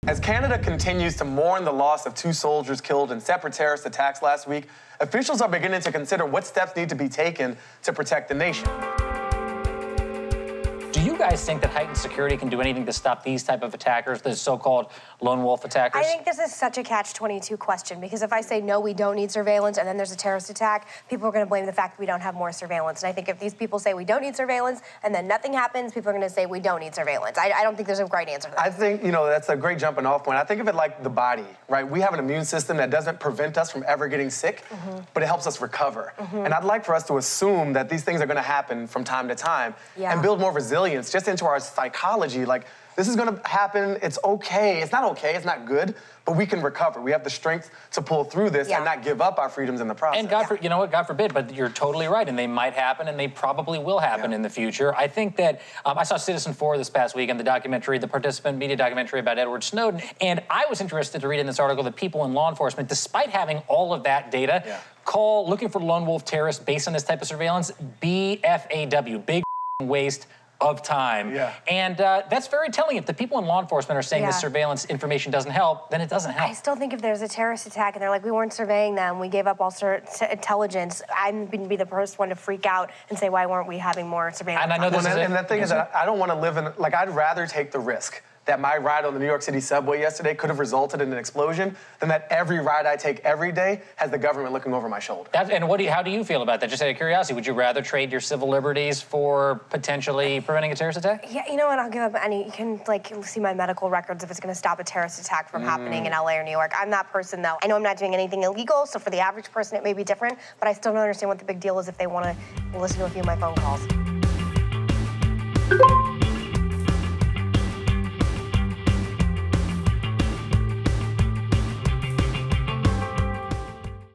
As Canada continues to mourn the loss of 2 soldiers killed in separate terrorist attacks last week, officials are beginning to consider what steps need to be taken to protect the nation. Do you guys think that heightened security can do anything to stop these type of attackers, the so-called lone wolf attackers? I think this is such a catch-22 question, because if I say, no, we don't need surveillance, and then there's a terrorist attack, people are going to blame the fact that we don't have more surveillance. And I think if these people say we don't need surveillance, and then nothing happens, people are going to say we don't need surveillance. I don't think there's a right answer to that. I think, that's a great jumping off point. I think of it like the body, right? We have an immune system that doesn't prevent us from ever getting sick, but it helps us recover. And I'd like for us to assume that these things are going to happen from time to time and build more resilience just into our psychology. Like, this is gonna happen, it's okay. It's not okay, it's not good, but we can recover. We have the strength to pull through this and not give up our freedoms in the process. And God forbid, but you're totally right, and they might happen, and they probably will happen in the future. I think that, I saw Citizen 4 this past weekend, the participant media documentary about Edward Snowden, and I was interested to read in this article that people in law enforcement, despite having all of that data, call looking for lone wolf terrorists based on this type of surveillance BFAW, big waste of time. And that's very telling. If the people in law enforcement are saying this surveillance information doesn't help, then it doesn't help. I still think if there's a terrorist attack and they're like, we weren't surveying them, we gave up all intelligence, I'm going to be the first one to freak out and say, why weren't we having more surveillance? And I know this is and the thing is that I don't want to live in, I'd rather take the risk that my ride on the New York City subway yesterday could have resulted in an explosion than that every ride I take every day has the government looking over my shoulder. And how do you feel about that? Just out of curiosity, would you rather trade your civil liberties for potentially preventing a terrorist attack? Yeah, you know what, I'll give up any, you can see my medical records if it's gonna stop a terrorist attack from happening in LA or New York. I'm that person though. I know I'm not doing anything illegal, so for the average person it may be different, but I still don't understand what the big deal is if they wanna listen to a few of my phone calls.